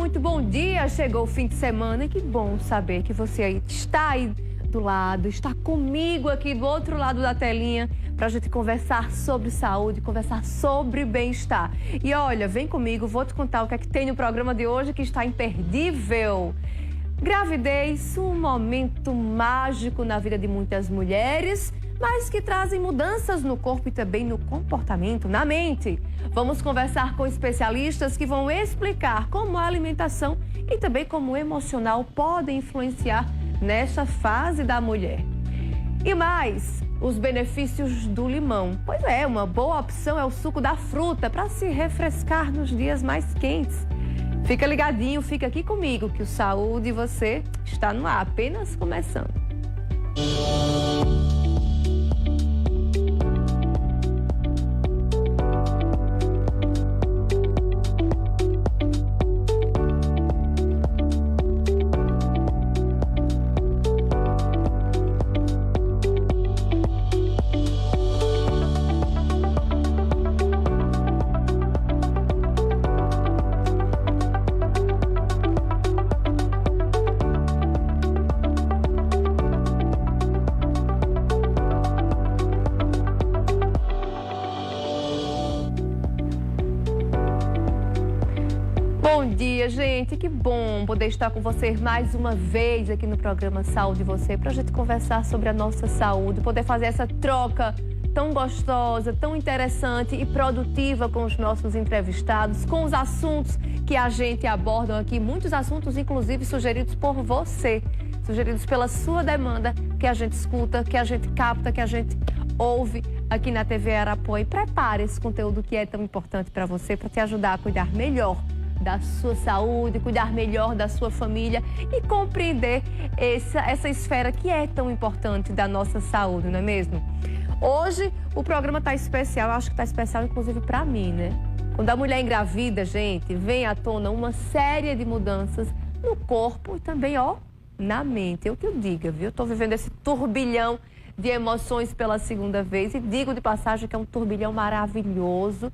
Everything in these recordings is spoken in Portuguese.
muito bom dia! Chegou o fim de semana e que bom saber que você aí está aí do lado, está comigo aqui do outro lado da telinha para a gente conversar sobre saúde, conversar sobre bem-estar. E olha, vem comigo, vou te contar o que é que tem no programa de hoje que está imperdível. Gravidez, um momento mágico na vida de muitas mulheres, mas que trazem mudanças no corpo e também no comportamento, na mente. Vamos conversar com especialistas que vão explicar como a alimentação e também como o emocional podem influenciar nessa fase da mulher. E mais, os benefícios do limão. Pois é, uma boa opção é o suco da fruta para se refrescar nos dias mais quentes. Fica ligadinho, fica aqui comigo que o Saúde e Você está no ar, apenas começando. Bom dia, gente. Que bom poder estar com vocês mais uma vez aqui no programa Saúde e Você, para a gente conversar sobre a nossa saúde, poder fazer essa troca tão gostosa, tão interessante e produtiva com os nossos entrevistados, com os assuntos que a gente aborda aqui, muitos assuntos inclusive sugeridos por você, sugeridos pela sua demanda, que a gente escuta, que a gente capta, que a gente ouve aqui na TV Arapuã. E prepare esse conteúdo que é tão importante para você, para te ajudar a cuidar melhor da sua saúde, cuidar melhor da sua família e compreender essa esfera que é tão importante da nossa saúde, não é mesmo? Hoje o programa está especial, acho que está especial inclusive para mim, né? Quando a mulher engravida, gente, vem à tona uma série de mudanças no corpo e também, ó, na mente. Eu que eu diga, viu? Estou vivendo esse turbilhão de emoções pela segunda vez e digo de passagem que é um turbilhão maravilhoso,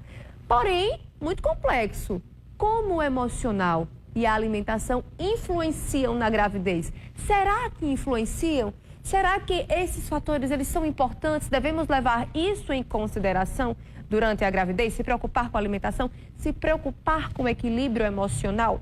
porém muito complexo. Como o emocional e a alimentação influenciam na gravidez? Será que influenciam? Será que esses fatores eles são importantes? Devemos levar isso em consideração durante a gravidez? Se preocupar com a alimentação? Se preocupar com o equilíbrio emocional?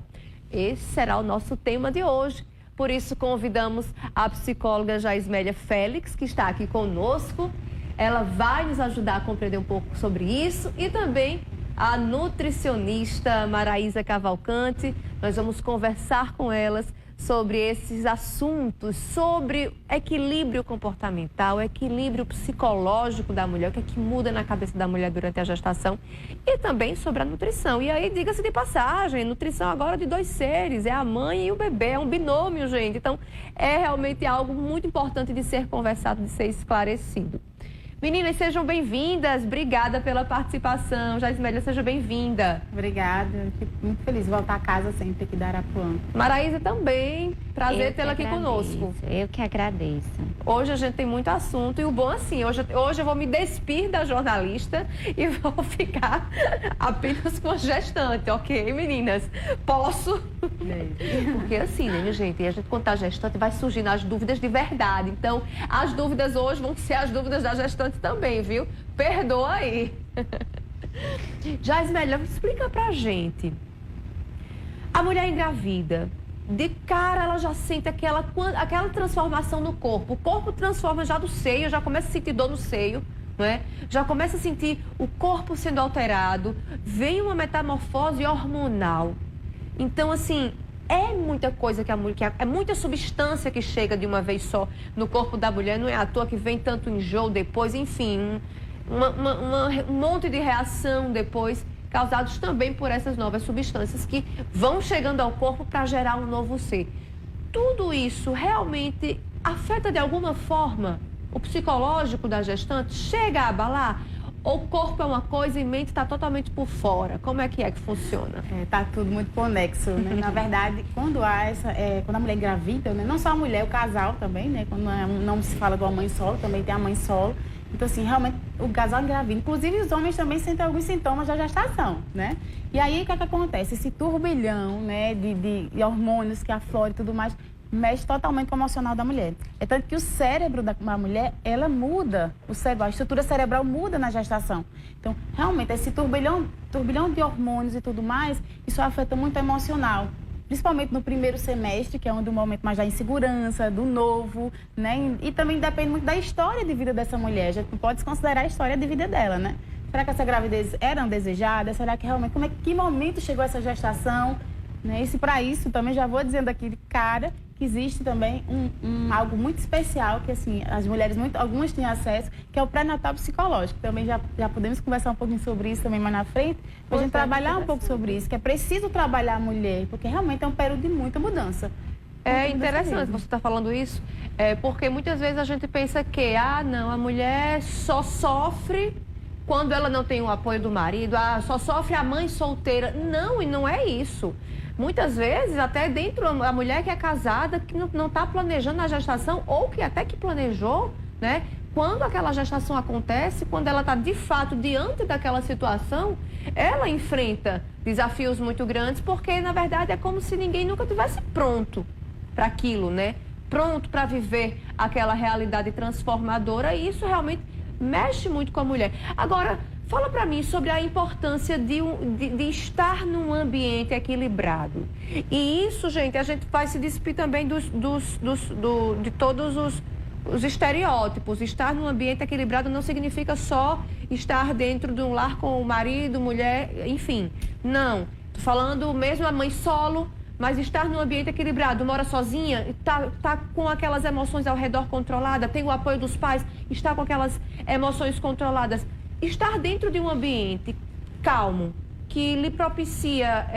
Esse será o nosso tema de hoje. Por isso, convidamos a psicóloga Jaismélia Félix, que está aqui conosco. Ela vai nos ajudar a compreender um pouco sobre isso e também a nutricionista Maraísa Cavalcante. Nós vamos conversar com elas sobre esses assuntos, sobre equilíbrio comportamental, equilíbrio psicológico da mulher, o que é que muda na cabeça da mulher durante a gestação e também sobre a nutrição. E aí, diga-se de passagem, nutrição agora de dois seres, é a mãe e o bebê, é um binômio, gente. Então, é realmente algo muito importante de ser conversado, de ser esclarecido. Meninas, sejam bem-vindas. Obrigada pela participação. Jaismélia, seja bem-vinda. Obrigada. Fico muito feliz de voltar a casa sempre aqui da Arapuã. Maraísa também. Prazer tê-la aqui conosco. Eu que agradeço. Hoje a gente tem muito assunto e o bom assim, hoje eu vou me despir da jornalista e vou ficar apenas com a gestante, ok, meninas? Posso? Porque assim, né, minha gente? E a gente, quando tá gestante, vai surgindo as dúvidas de verdade. Então, as dúvidas hoje vão ser as dúvidas da gestante também, viu? Perdoa aí. Jaismélia, explica pra gente. A mulher engravida, de cara ela já sente aquela transformação no corpo. O corpo transforma já do seio, já começa a sentir dor no seio, não é? Já começa a sentir o corpo sendo alterado, vem uma metamorfose hormonal. Então, assim, é muita coisa que a mulher, é muita substância que chega de uma vez só no corpo da mulher, não é à toa que vem tanto enjoo depois, enfim, um monte de reação depois, causados também por essas novas substâncias que vão chegando ao corpo para gerar um novo ser. Tudo isso realmente afeta de alguma forma o psicológico da gestante? Chega a abalar? Ou o corpo é uma coisa e a mente está totalmente por fora? Como é que funciona? Tá tudo muito conexo, né? Na verdade, quando há quando a mulher engravida, né? Não só a mulher, o casal também, né? Quando não se fala de uma mãe solo, também tem a mãe solo. Então, assim, realmente, o casal engravida. Inclusive, os homens também sentem alguns sintomas da gestação, né? E aí, o que é que acontece? Esse turbilhão, né, de hormônios que afloram e tudo mais, mexe totalmente com o emocional da mulher. É tanto que o cérebro da mulher, ela muda, a estrutura cerebral muda na gestação. Então, realmente, esse turbilhão de hormônios e tudo mais, isso afeta muito o emocional. Principalmente no primeiro semestre, que é onde o momento mais da insegurança, do novo, né? E também depende muito da história de vida dessa mulher. A gente não pode considerar a história de vida dela, né? Será que essa gravidez era desejada? Será que realmente, que momento chegou essa gestação? Né? E se para isso, também já vou dizendo aqui de cara, que existe também algo muito especial, que assim, as mulheres, algumas têm acesso, que é o pré-natal psicológico. Também já podemos conversar um pouquinho sobre isso também mais na frente, para a gente trabalhar um pouco sobre isso, que é preciso trabalhar a mulher, porque realmente é um período de muita mudança. É interessante você estar falando isso, porque muitas vezes a gente pensa que, não, a mulher só sofre quando ela não tem o apoio do marido, só sofre a mãe solteira. Não, e não é isso. Muitas vezes, até dentro, a mulher que é casada, que não está planejando a gestação, ou que até que planejou, né? Quando aquela gestação acontece, quando ela está de fato diante daquela situação, ela enfrenta desafios muito grandes, porque na verdade é como se ninguém nunca tivesse pronto para aquilo, né? Pronto para viver aquela realidade transformadora, e isso realmente mexe muito com a mulher. Agora, fala para mim sobre a importância de estar num ambiente equilibrado. E isso, gente, a gente vai se despir também de todos os estereótipos. Estar num ambiente equilibrado não significa só estar dentro de um lar com o marido, mulher, enfim. Não. Tô falando mesmo a mãe solo, mas estar num ambiente equilibrado, mora sozinha, tá com aquelas emoções ao redor controladas, tem o apoio dos pais, está com aquelas emoções controladas. Estar dentro de um ambiente calmo, que lhe propicia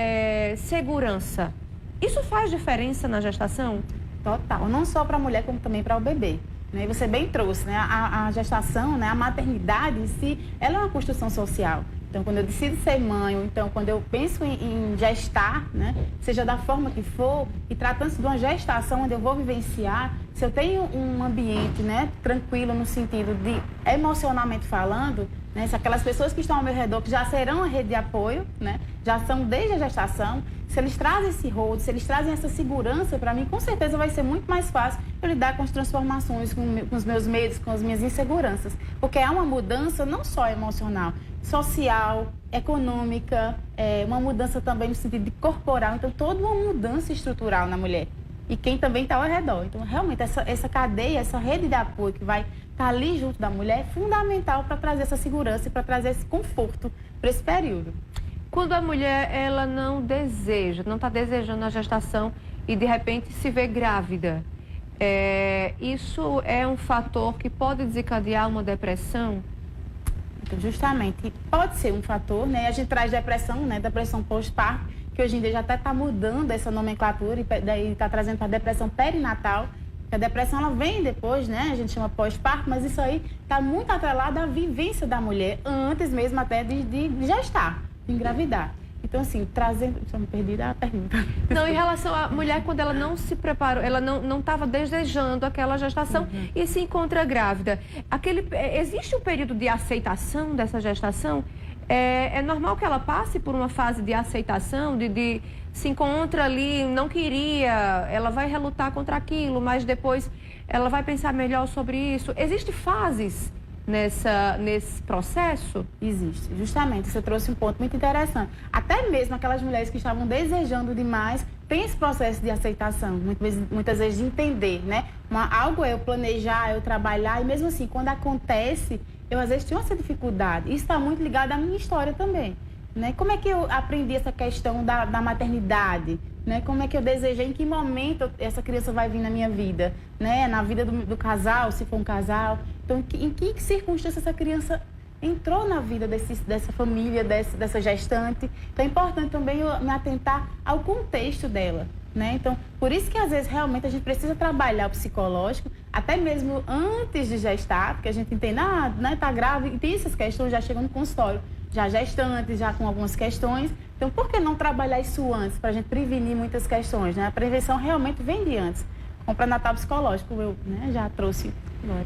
segurança, isso faz diferença na gestação? Total, não só para a mulher, como também para o bebê. Né? Você bem trouxe, né? A gestação, né? A maternidade em si, ela é uma construção social. Então, quando eu decido ser mãe, ou então quando eu penso em gestar, né? Seja da forma que for, e tratando-se de uma gestação onde eu vou vivenciar, se eu tenho um ambiente, né, tranquilo no sentido de emocionalmente falando, né, se aquelas pessoas que estão ao meu redor, que já serão a rede de apoio, né, já são desde a gestação, se eles trazem esse rodo, se eles trazem essa segurança para mim, com certeza vai ser muito mais fácil eu lidar com as transformações, com os meus medos, com as minhas inseguranças. Porque é uma mudança não só emocional, social, econômica, uma mudança também no sentido de corporal. Então, toda uma mudança estrutural na mulher. E quem também está ao redor. Então, realmente, essa cadeia, essa rede de apoio que vai estar ali junto da mulher é fundamental para trazer essa segurança e para trazer esse conforto para esse período. Quando a mulher, ela não está desejando a gestação e de repente se vê grávida, isso é um fator que pode desencadear uma depressão? Então, justamente, pode ser um fator, né? A gente traz depressão, né? Depressão pós-parto, que hoje em dia já até está mudando essa nomenclatura e daí está trazendo para a depressão perinatal. A depressão, ela vem depois, né? A gente chama pós-parto, mas isso aí está muito atrelado à vivência da mulher, antes mesmo até de gestar, de engravidar. Então, assim, trazendo... Só me perdi da pergunta. Não, em relação à mulher, quando ela não se preparou, ela não estava desejando aquela gestação e se encontra grávida. Existe um período de aceitação dessa gestação? É normal que ela passe por uma fase de aceitação, de se encontra ali, não queria, ela vai relutar contra aquilo, mas depois ela vai pensar melhor sobre isso. Existem fases nesse processo? Existe, justamente, você trouxe um ponto muito interessante. Até mesmo aquelas mulheres que estavam desejando demais, tem esse processo de aceitação, muitas vezes de entender, né? Algo é eu planejar, eu trabalhar, e mesmo assim, quando acontece, eu às vezes tenho essa dificuldade. Isso está muito ligado à minha história também, né? Como é que eu aprendi essa questão da maternidade? Né? Como é que eu desejei, em que momento essa criança vai vir na minha vida, né? Na vida do casal, se for um casal. Então, em que circunstância essa criança entrou na vida dessa família, dessa gestante? Então, é importante também eu me atentar ao contexto dela, né? Então, por isso que às vezes realmente a gente precisa trabalhar o psicológico, até mesmo antes de gestar, porque a gente entende, né, tá grávida, e tem essas questões, já chegam no consultório, já gestantes, já com algumas questões. Então, por que não trabalhar isso antes, para a gente prevenir muitas questões, né? A prevenção realmente vem de antes. com pré-natal psicológico, eu já trouxe.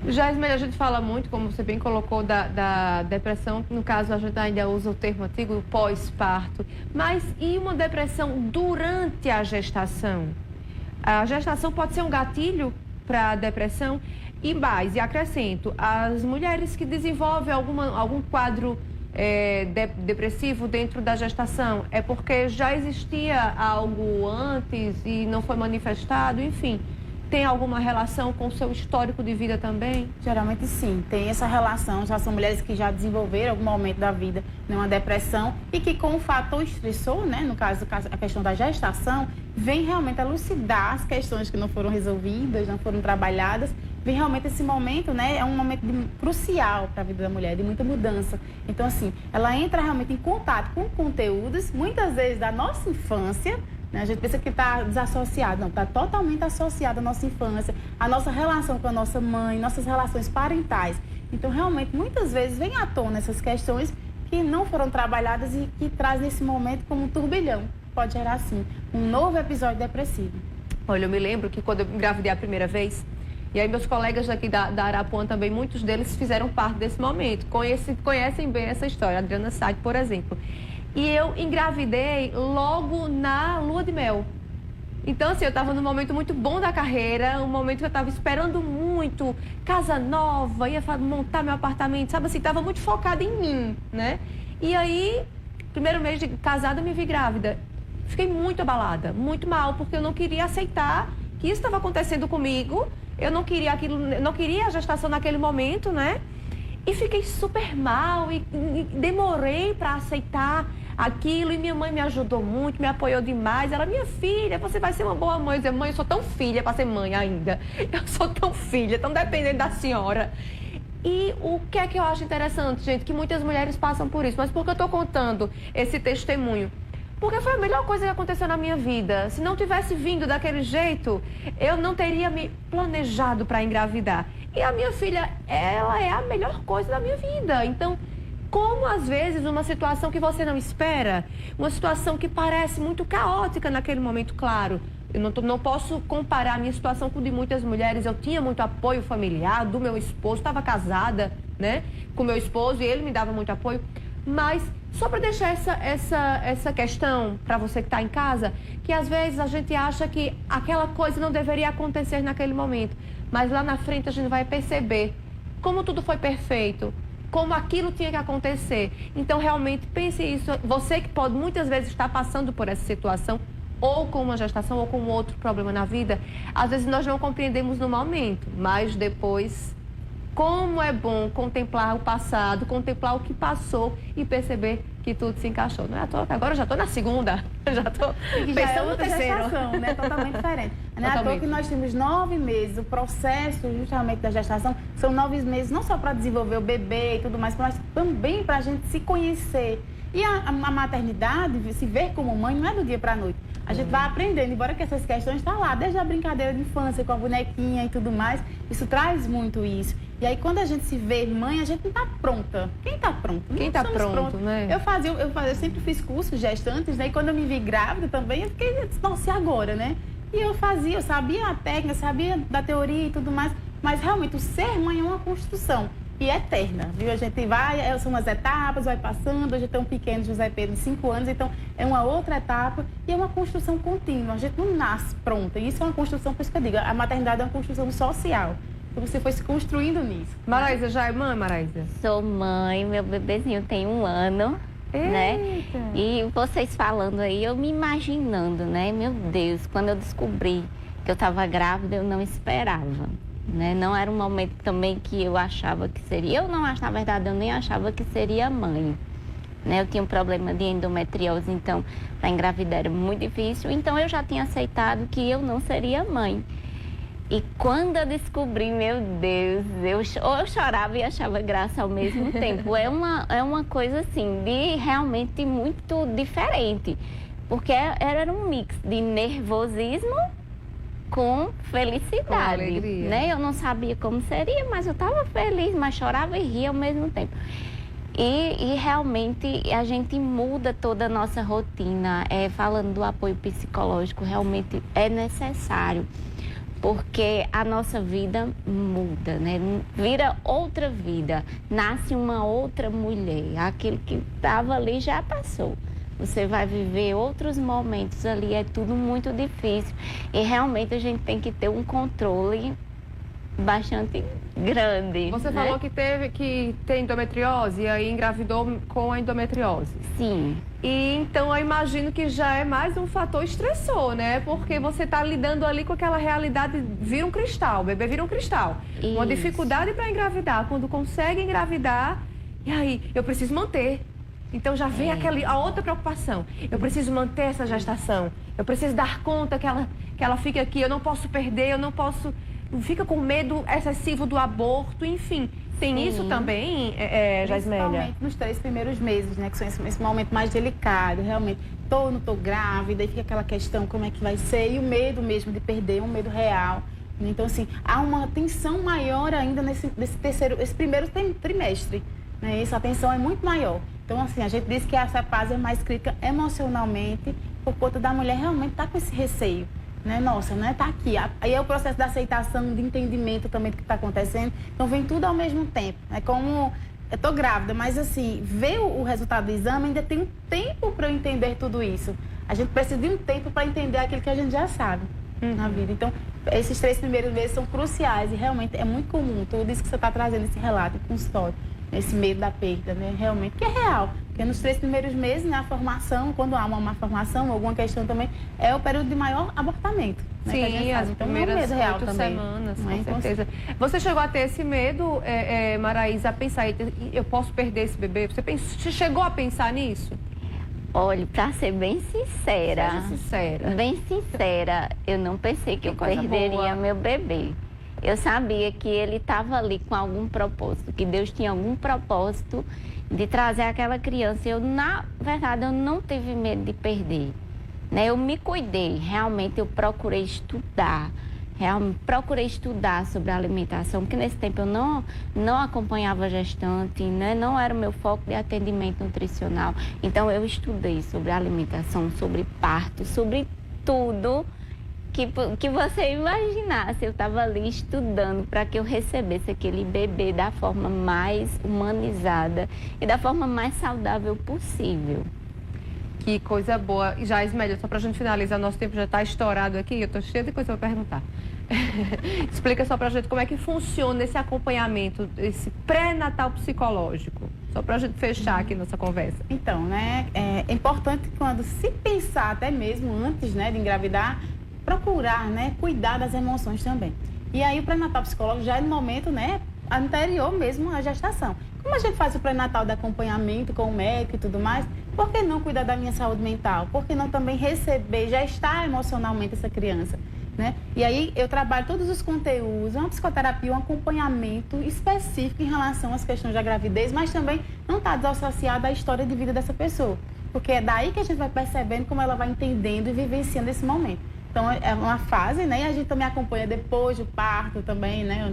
Jasmine, a gente fala muito, como você bem colocou, da depressão. No caso, a gente ainda usa o termo antigo, pós-parto. Mas e uma depressão durante a gestação? A gestação pode ser um gatilho para a depressão? E mais, e acrescento, as mulheres que desenvolvem algum quadro depressivo dentro da gestação, é porque já existia algo antes e não foi manifestado, enfim... Tem alguma relação com o seu histórico de vida também? Geralmente sim, tem essa relação. Já são mulheres que já desenvolveram algum momento da vida uma depressão e que com o fator estressor, no caso a questão da gestação, vem realmente elucidar as questões que não foram resolvidas, não foram trabalhadas. Vem realmente esse momento, é um momento crucial para a vida da mulher, de muita mudança. Então, assim, ela entra realmente em contato com conteúdos, muitas vezes da nossa infância. A gente pensa que está desassociado, não, está totalmente associado à nossa infância, à nossa relação com a nossa mãe, nossas relações parentais. Então, realmente, muitas vezes vem à tona essas questões que não foram trabalhadas e que traz nesse momento como um turbilhão. Pode gerar, assim, um novo episódio depressivo. Olha, eu me lembro que quando eu engravidei a primeira vez, e aí meus colegas daqui da Arapuã também, muitos deles fizeram parte desse momento, conhecem bem essa história, a Adriana Sade, por exemplo. E eu engravidei logo na lua de mel. Então, assim, eu estava num momento muito bom da carreira, um momento que eu estava esperando muito, casa nova, ia montar meu apartamento, sabe assim, estava muito focada em mim, E aí, primeiro mês de casada, eu me vi grávida. Fiquei muito abalada, muito mal, porque eu não queria aceitar que isso estava acontecendo comigo, eu não queria aquilo, não queria a gestação naquele momento, E fiquei super mal e demorei para aceitar aquilo. E minha mãe me ajudou muito, me apoiou demais. Ela, minha filha, você vai ser uma boa mãe. Eu dizia, mãe, eu sou tão filha para ser mãe ainda. Eu sou tão filha, tão dependente da senhora. E o que é que eu acho interessante, gente? Que muitas mulheres passam por isso. Mas por que eu estou contando esse testemunho? Porque foi a melhor coisa que aconteceu na minha vida. Se não tivesse vindo daquele jeito, eu não teria me planejado para engravidar. E a minha filha, ela é a melhor coisa da minha vida. Então, como às vezes uma situação que você não espera, uma situação que parece muito caótica naquele momento, claro. Eu não posso comparar a minha situação com a de muitas mulheres. Eu tinha muito apoio familiar do meu esposo, estava casada, com meu esposo e ele me dava muito apoio. Mas só para deixar essa questão para você que está em casa, que às vezes a gente acha que aquela coisa não deveria acontecer naquele momento. Mas lá na frente a gente vai perceber como tudo foi perfeito, como aquilo tinha que acontecer. Então, realmente, pense isso. Você que pode muitas vezes estar passando por essa situação, ou com uma gestação, ou com outro problema na vida, às vezes nós não compreendemos no momento, mas depois, como é bom contemplar o passado, contemplar o que passou e perceber que tudo se encaixou. Não é à toa que agora eu já estou na segunda, já estou pensando no terceiro. Gestação, totalmente diferente. Não é à toa que nós temos 9 meses, o processo justamente da gestação são 9 meses, não só para desenvolver o bebê e tudo mais, mas também para a gente se conhecer. E a maternidade, se ver como mãe, não é do dia para a noite. A gente vai aprendendo, embora que essas questões estão lá, desde a brincadeira de infância com a bonequinha e tudo mais, isso traz muito isso. E aí, quando a gente se vê mãe, a gente não está pronta. Quem está pronto? Quem está pronto, Eu sempre fiz cursos gestantes, E quando eu me vi grávida também, eu fiquei, nossa, e agora, E eu sabia a técnica, sabia da teoria e tudo mais, mas realmente o ser mãe é uma construção. E eterna, viu? A gente vai, são umas etapas, vai passando, hoje tem um pequeno José Pedro de 5 anos, então é uma outra etapa e é uma construção contínua, a gente não nasce pronta, e isso é uma construção, por isso que eu digo, a maternidade é uma construção social, então você foi se construindo nisso. Maraísa, já é mãe, Maraísa? Sou mãe, meu bebezinho tem 1 ano, Eita. E vocês falando aí, eu me imaginando, Meu Deus, quando eu descobri que eu estava grávida, eu não esperava. Não era um momento também que eu achava que seria. Eu não achava, na verdade, eu nem achava que seria mãe. Eu tinha um problema de endometriose, então para engravidar era muito difícil. Então eu já tinha aceitado que eu não seria mãe. E quando eu descobri, meu Deus, eu chorava e achava graça ao mesmo tempo. É uma coisa assim, realmente muito diferente. Porque era um mix de nervosismo com felicidade, com alegria. Eu não sabia como seria, mas eu estava feliz, mas chorava e ria ao mesmo tempo. E realmente a gente muda toda a nossa rotina, falando do apoio psicológico, realmente é necessário. porque a nossa vida muda, né? Vira outra vida, nasce uma outra mulher. Aquilo que estava ali já passou. Você vai viver outros momentos ali, é tudo muito difícil. E realmente a gente tem que ter um controle bastante grande. Você né? falou que teve que ter endometriose e aí engravidou com a endometriose. Sim. E então eu imagino que já é mais um fator estressor, né? Porque você está lidando ali com aquela realidade, vira um cristal, o bebê vira um cristal. Isso. Uma dificuldade para engravidar. Quando consegue engravidar, e aí, eu preciso manter. Então já vem a outra preocupação. Eu preciso manter essa gestação. Eu preciso dar conta que ela fique aqui. Eu não posso perder, eu não posso... Fica com medo excessivo do aborto, enfim. Tem Sim. isso também, Jasmélia? Principalmente nos 3 primeiros meses, né? Que são esse momento mais delicado, realmente. Não tô grávida, e fica aquela questão, como é que vai ser? E o medo mesmo de perder, um medo real. Então, assim, há uma tensão maior ainda esse primeiro trimestre. Né? Essa tensão é muito maior. Então, assim, a gente diz que essa fase é mais crítica emocionalmente, por conta da mulher realmente estar com esse receio. Né? Nossa, né? Tá aqui. Aí é o processo da aceitação, de entendimento também do que está acontecendo. Então, vem tudo ao mesmo tempo. É como... Eu tô grávida, mas assim, ver o resultado do exame, ainda tem um tempo para eu entender tudo isso. A gente precisa de um tempo para entender aquilo que a gente já sabe na vida. Então, esses 3 primeiros meses são cruciais e realmente é muito comum. Tudo isso que você está trazendo, esse relato, com consultório, esse medo da perda, né? Realmente, que é real. Porque nos 3 primeiros meses, né, a formação, quando há uma malformação, alguma questão também, é o período de maior abortamento. Né, Sim, as então, primeiras é um medo real 8 também. semanas, Não é? com certeza. Você chegou a ter esse medo, Maraísa, a pensar, eu posso perder esse bebê? Você chegou a pensar nisso? Olha, pra ser bem sincera, Seja sincera. bem sincera, eu não pensei que eu coisa perderia boa. meu bebê. Eu sabia que ele estava ali com algum propósito, que Deus tinha algum propósito de trazer aquela criança. Eu, na verdade, eu não tive medo de perder. Né? Eu me cuidei, realmente eu procurei estudar. Procurei estudar sobre a alimentação, porque nesse tempo eu não acompanhava a gestante, né? Não era o meu foco de atendimento nutricional. Então eu estudei sobre alimentação, sobre parto, sobre tudo que você imaginasse. Eu estava ali estudando para que eu recebesse aquele bebê da forma mais humanizada e da forma mais saudável possível. Que coisa boa. E já, Ismélia, só para a gente finalizar, nosso tempo já está estourado aqui, eu estou cheia de coisa para perguntar. Explica só para a gente como é que funciona esse acompanhamento, esse pré-natal psicológico. Só para a gente fechar aqui nossa conversa. Então, né, é importante quando se pensar até mesmo antes, né, de engravidar, procurar, né, cuidar das emoções também. E aí o pré-natal psicológico já é no momento, né, anterior mesmo à gestação. Como a gente faz o pré-natal de acompanhamento com o médico e tudo mais, por que não cuidar da minha saúde mental? Por que não também receber, já estar emocionalmente essa criança? Né? E aí eu trabalho todos os conteúdos, uma psicoterapia, um acompanhamento específico em relação às questões da gravidez, mas também não está desassociado à história de vida dessa pessoa. Porque é daí que a gente vai percebendo como ela vai entendendo e vivenciando esse momento. Então, é uma fase, né? E a gente também acompanha depois do parto também, né?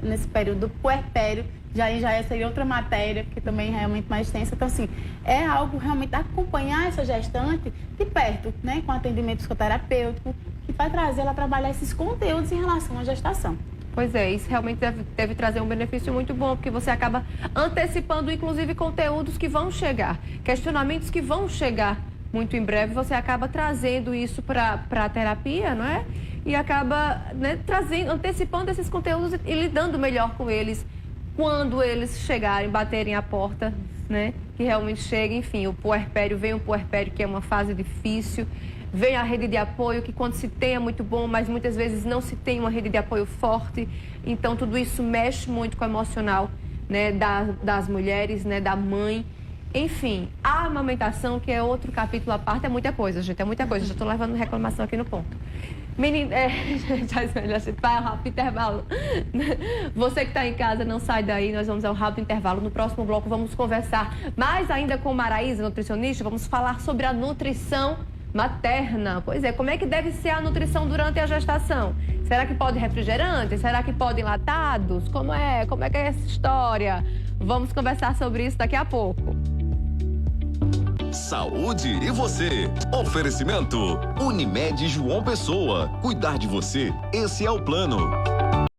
Nesse período do puerpério, já seria outra matéria, que também é realmente mais extensa. Então, assim, é algo realmente acompanhar essa gestante de perto, né? Com atendimento psicoterapêutico, que vai trazer ela a trabalhar esses conteúdos em relação à gestação. Pois é, isso realmente deve trazer um benefício muito bom, porque você acaba antecipando, inclusive, conteúdos que vão chegar, questionamentos que vão chegar muito em breve. Você acaba trazendo isso para a terapia, não é? E acaba, né, antecipando esses conteúdos e lidando melhor com eles quando eles chegarem, baterem a porta, né? Que realmente chega, enfim, vem o puerpério, que é uma fase difícil. Vem a rede de apoio, que quando se tem é muito bom, mas muitas vezes não se tem uma rede de apoio forte. Então, tudo isso mexe muito com o emocional, né, das mulheres, né, da mãe. Enfim, a amamentação, que é outro capítulo à parte, é muita coisa, gente, é muita coisa. Já estou levando reclamação aqui no ponto. Menina, a gente vai ao rápido intervalo. Você que está em casa, não sai daí, nós vamos ao rápido intervalo. No próximo bloco vamos conversar mais ainda com Maraísa, nutricionista, vamos falar sobre a nutrição materna. Pois é, como é que deve ser a nutrição durante a gestação? Será que pode refrigerante? Será que pode enlatados? Como é que é essa história? Vamos conversar sobre isso daqui a pouco. saúde e você. Oferecimento Unimed João Pessoa. Cuidar de você, esse é o plano.